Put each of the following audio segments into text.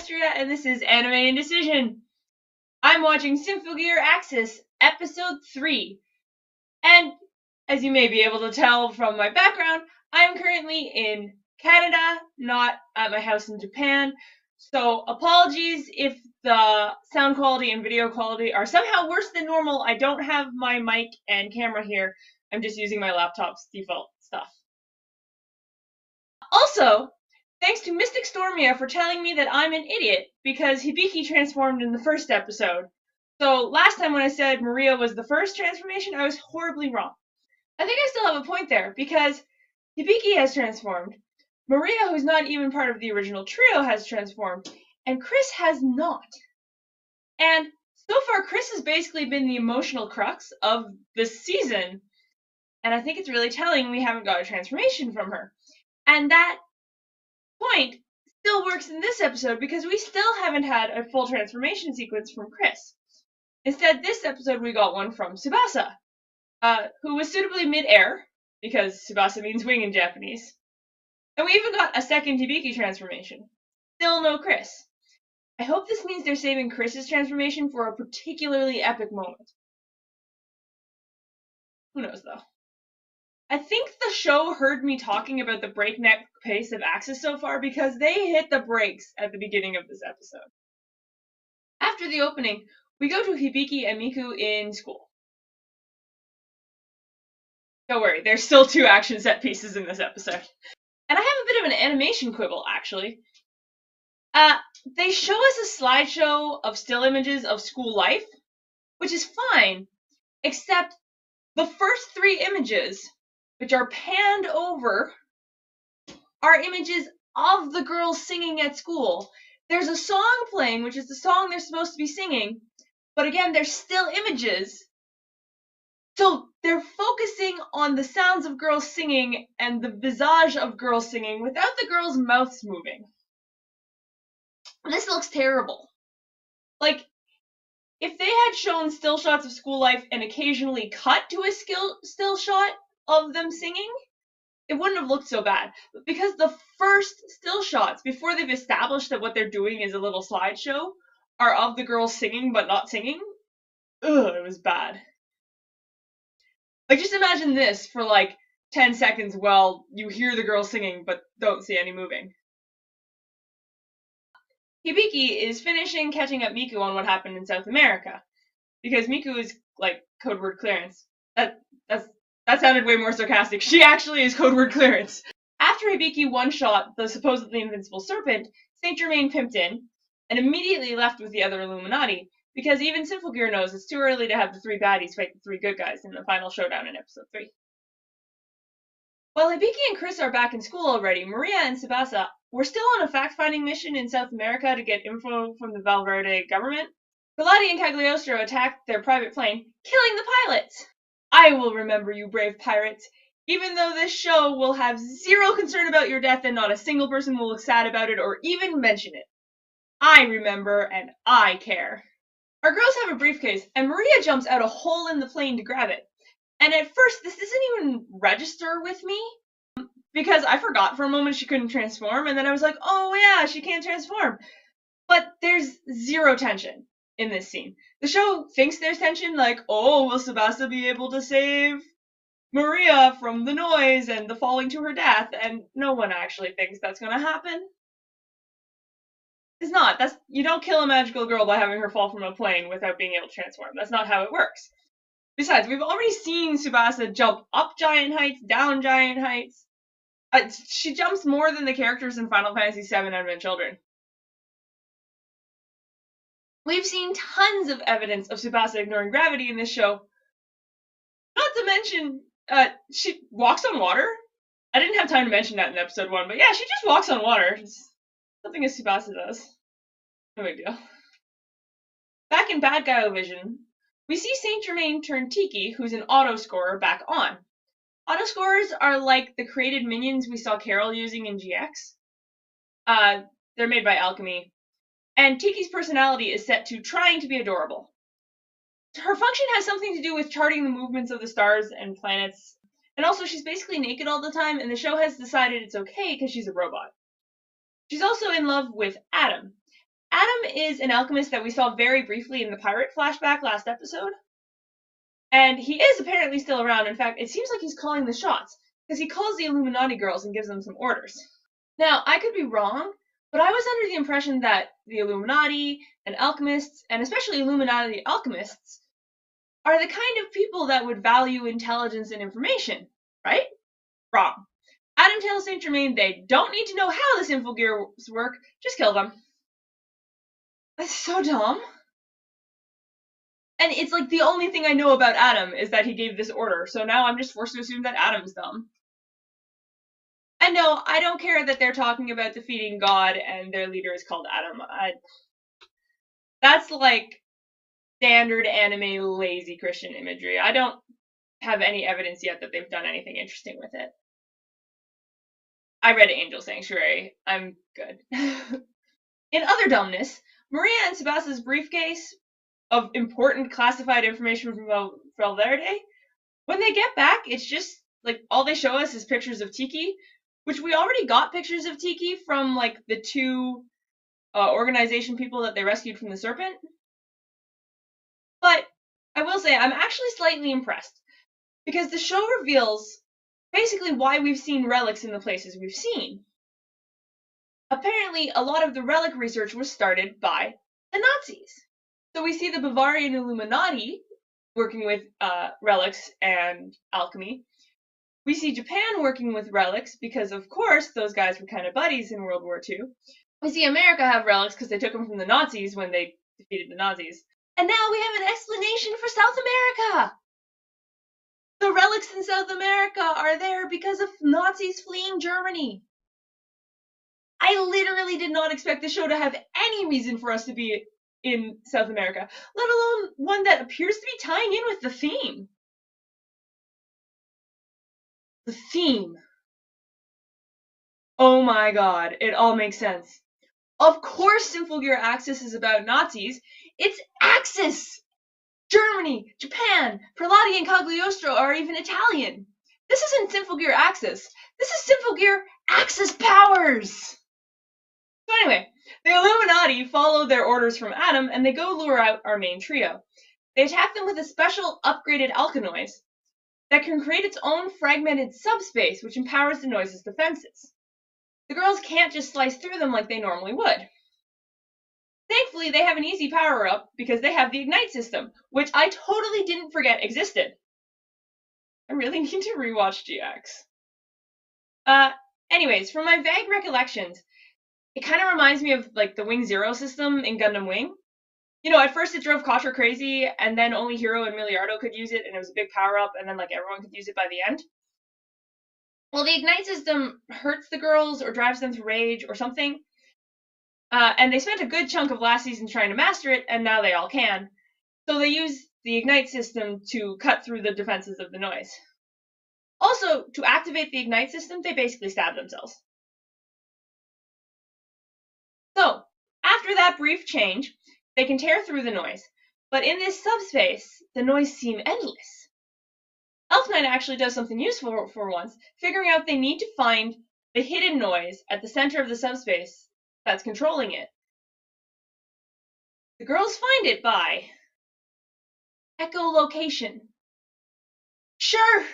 Orestria, and this is AnimeIndecision. I'm watching Symphogear AXZ, Episode 3. And, as you may be able to tell from my background, I am currently in Canada, not at my house in Japan. So, apologies if the sound quality and video quality are somehow worse than normal. I don't have my mic and camera here. I'm just using my laptop's default stuff. Also, thanks to Mystic Stormia for telling me that I'm an idiot because Hibiki transformed in the first episode. So last time when I said Maria was the first transformation, I was horribly wrong. I think I still have a point there because Hibiki has transformed, Maria, who's not even part of the original trio, has transformed, and Chris has not. And so far, Chris has basically been the emotional crux of this season, and I think it's really telling we haven't got a transformation from her. And that point still works in this episode because we still haven't had a full transformation sequence from Chris. Instead, this episode we got one from Tsubasa, who was suitably mid-air, because Tsubasa means wing in Japanese. And we even got a second Hibiki transformation. Still no Chris. I hope this means they're saving Chris's transformation for a particularly epic moment. Who knows, though. I think the show heard me talking about the breakneck pace of AXZ so far because they hit the brakes at the beginning of this episode. After the opening, we go to Hibiki and Miku in school. Don't worry, there's still 2 action set pieces in this episode. And I have a bit of an animation quibble, actually. They show us a slideshow of still images of school life, which is fine, except the first 3 images, which are panned over, are images of the girls singing at school. There's a song playing, which is the song they're supposed to be singing, but again, they're still images. So they're focusing on the sounds of girls singing and the visage of girls singing without the girls' mouths moving. This looks terrible. Like, if they had shown still shots of school life and occasionally cut to a still shot of them singing, it wouldn't have looked so bad. But because the first still shots, before they've established that what they're doing is a little slideshow, are of the girls singing but not singing, it was bad. Like, just imagine this for like 10 seconds while you hear the girls singing but don't see any moving. Hibiki is finishing catching up Miku on what happened in South America, because Miku is like code word clearance. That sounded way more sarcastic. She actually is code word clearance. After Hibiki one-shot the supposedly invincible serpent, Saint Germain pimped in and immediately left with the other Illuminati, because even Symphogear knows it's too early to have the 3 baddies fight the 3 good guys in the final showdown in episode 3. While Hibiki and Chris are back in school already, Maria and Tsubasa were still on a fact-finding mission in South America to get info from the Valverde government. Galati and Cagliostro attacked their private plane, killing the pilots! I will remember you, brave pirates, even though this show will have 0 concern about your death and not a single person will look sad about it or even mention it. I remember and I care. Our girls have a briefcase, and Maria jumps out a hole in the plane to grab it. And at first, this doesn't even register with me, because I forgot for a moment she couldn't transform, and then I was like, oh yeah, she can't transform. But there's 0 tension in this scene. The show thinks there's tension, like, oh, will Tsubasa be able to save Maria from the noise and the falling to her death? And no one actually thinks that's gonna happen. It's not. You don't kill a magical girl by having her fall from a plane without being able to transform. That's not how it works. Besides, we've already seen Tsubasa jump up giant heights, down giant heights. She jumps more than the characters in Final Fantasy VII Advent Children. We've seen tons of evidence of Tsubasa ignoring gravity in this show. Not to mention, she walks on water. I didn't have time to mention that in episode 1, but yeah, she just walks on water. It's something as Tsubasa does. No big deal. Back in Bad Guy Vision, we see Saint Germain turn Tiki, who's an auto-scorer, back on. Auto-scorers are like the created minions we saw Carol using in GX. They're made by Alchemy. And Tiki's personality is set to trying to be adorable. Her function has something to do with charting the movements of the stars and planets. And also, she's basically naked all the time, and the show has decided it's okay because she's a robot. She's also in love with Adam. Adam is an alchemist that we saw very briefly in the pirate flashback last episode. And he is apparently still around. In fact, it seems like he's calling the shots, because he calls the Illuminati girls and gives them some orders. Now, I could be wrong, but I was under the impression that the Illuminati and alchemists, and especially Illuminati alchemists, are the kind of people that would value intelligence and information, right? Wrong. Adam tells Saint Germain they don't need to know how the Symphogears work, just kill them. That's so dumb. And it's like the only thing I know about Adam is that he gave this order, so now I'm just forced to assume that Adam's dumb. And no, I don't care that they're talking about defeating God and their leader is called Adam. That's like standard anime lazy Christian imagery. I don't have any evidence yet that they've done anything interesting with it. I read Angel Sanctuary. I'm good. In other dumbness, Maria and Sebastia's briefcase of important classified information from Valverde, when they get back, it's just, like, all they show us is pictures of Tiki, which we already got pictures of Tiki from, like, the two organization people that they rescued from the Serpent. But I will say, I'm actually slightly impressed, because the show reveals basically why we've seen relics in the places we've seen. Apparently, a lot of the relic research was started by the Nazis. So we see the Bavarian Illuminati working with relics and alchemy. We see Japan working with relics because, of course, those guys were kind of buddies in World War II. We see America have relics because they took them from the Nazis when they defeated the Nazis. And now we have an explanation for South America! The relics in South America are there because of Nazis fleeing Germany. I literally did not expect the show to have any reason for us to be in South America, let alone one that appears to be tying in with the theme. The theme. Oh my god, it all makes sense. Of course Symphogear AXZ is about Nazis. It's Axis! Germany, Japan, Prelati and Cagliostro are even Italian. This isn't Symphogear AXZ. This is Symphogear AXZ powers! So anyway, the Illuminati follow their orders from Adam and they go lure out our main trio. They attack them with a special upgraded alkanoise that can create its own fragmented subspace, which empowers the noise's defenses. The girls can't just slice through them like they normally would. Thankfully, they have an easy power-up because they have the Ignite system, which I totally didn't forget existed. I really need to rewatch GX. Anyways, from my vague recollections, it kind of reminds me of, like, the Wing Zero system in Gundam Wing. You know, at first it drove Kotra crazy, and then only Hiro and Miliardo could use it, and it was a big power-up, and then, like, everyone could use it by the end. Well, the Ignite system hurts the girls, or drives them to rage, or something. And they spent a good chunk of last season trying to master it, and now they all can. So they use the Ignite system to cut through the defenses of the noise. Also, to activate the Ignite system, they basically stab themselves. So, after that brief change, they can tear through the noise. But in this subspace, the noise seems endless. Elf Knight actually does something useful for once, figuring out they need to find the hidden noise at the center of the subspace that's controlling it. The girls find it by echolocation. Sure!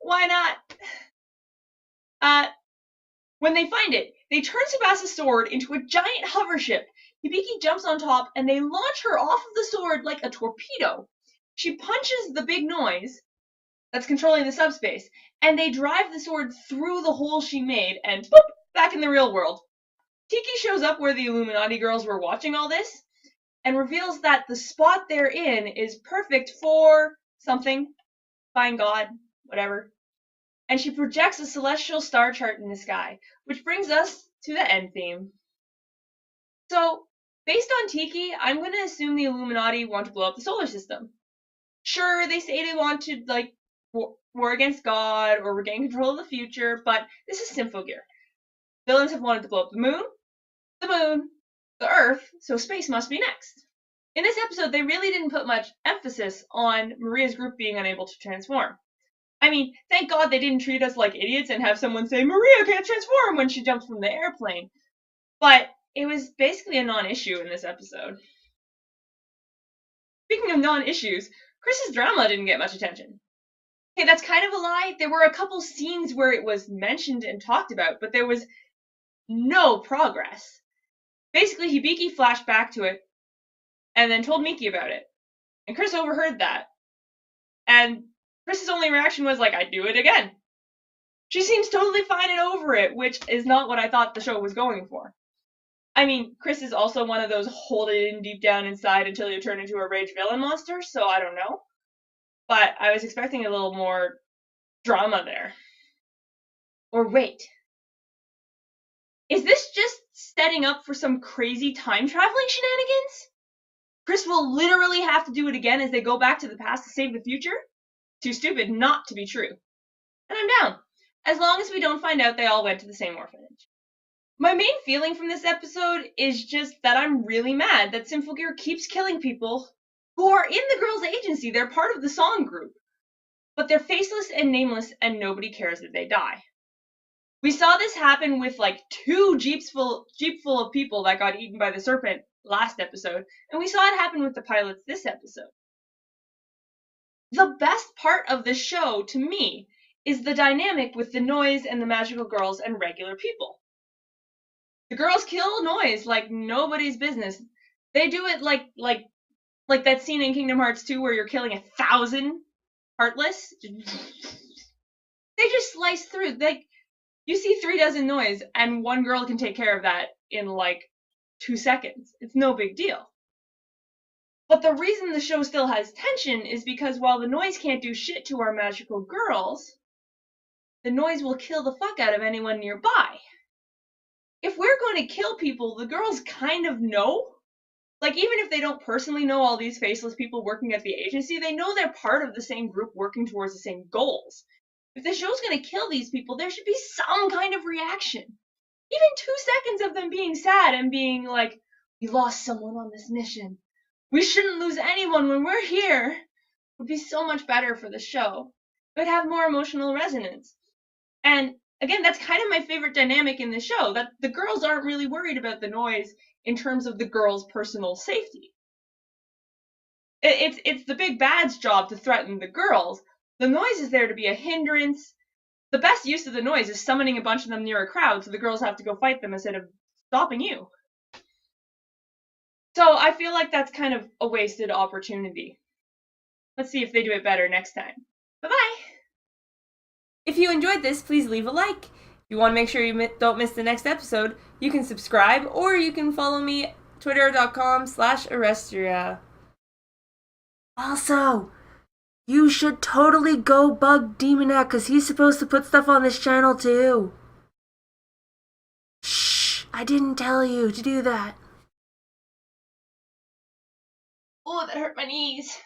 Why not? When they find it, they turn Sebastia's sword into a giant hover ship. Hibiki jumps on top and they launch her off of the sword like a torpedo. She punches the big noise that's controlling the subspace, and they drive the sword through the hole she made and boop! Back in the real world. Tiki shows up where the Illuminati girls were watching all this, and reveals that the spot they're in is perfect for something. Find God, whatever. And she projects a celestial star chart in the sky, which brings us to the end theme. So, based on Tiki, I'm going to assume the Illuminati want to blow up the solar system. Sure, they say they want to, like, war against God, or regain control of the future, but this is Symphogear. Villains have wanted to blow up the moon, the Earth, so space must be next. In this episode, they really didn't put much emphasis on Maria's group being unable to transform. I mean, thank God they didn't treat us like idiots and have someone say, Maria can't transform when she jumps from the airplane. But it was basically a non-issue in this episode. Speaking of non-issues, Chris's drama didn't get much attention. Okay, that's kind of a lie. There were a couple scenes where it was mentioned and talked about, but there was no progress. Basically, Hibiki flashed back to it and then told Miki about it. And Chris overheard that. And Chris's only reaction was like, I'd do it again. She seems totally fine and over it, which is not what I thought the show was going for. I mean, Chris is also one of those hold it in deep down inside until you turn into a rage villain monster, so I don't know. But I was expecting a little more drama there. Or wait. Is this just setting up for some crazy time traveling shenanigans? Chris will literally have to do it again as they go back to the past to save the future? Too stupid not to be true. And I'm down, as long as we don't find out they all went to the same orphanage. My main feeling from this episode is just that I'm really mad that Symphogear keeps killing people who are in the girls' agency. They're part of the song group. But they're faceless and nameless and nobody cares that they die. We saw this happen with like 2 jeep full of people that got eaten by the serpent last episode, and we saw it happen with the pilots this episode. The best part of the show, to me, is the dynamic with the Noise and the magical girls and regular people. The girls kill Noise like nobody's business. They do it like that scene in Kingdom Hearts 2 where you're killing 1,000 Heartless. They just slice through. You see 3 dozen Noise, and 1 girl can take care of that in like 2 seconds. It's no big deal. But the reason the show still has tension is because while the Noise can't do shit to our magical girls, the Noise will kill the fuck out of anyone nearby. If we're going to kill people, the girls kind of know. Like, even if they don't personally know all these faceless people working at the agency, they know they're part of the same group working towards the same goals. If the show's going to kill these people, there should be some kind of reaction. Even 2 seconds of them being sad and being like, we lost someone on this mission. We shouldn't lose anyone when we're here. Would be so much better for the show. It would have more emotional resonance. And again, that's kind of my favorite dynamic in the show, that the girls aren't really worried about the Noise in terms of the girls' personal safety. It's the big bad's job to threaten the girls. The Noise is there to be a hindrance. The best use of the Noise is summoning a bunch of them near a crowd so the girls have to go fight them instead of stopping you. So I feel like that's kind of a wasted opportunity. Let's see if they do it better next time. Bye-bye! If you enjoyed this, please leave a like. If you want to make sure you don't miss the next episode, you can subscribe, or you can follow me at twitter.com/Orestria. Also, you should totally go bug Demonac, because he's supposed to put stuff on this channel too. Shh, I didn't tell you to do that. Oh, that hurt my knees.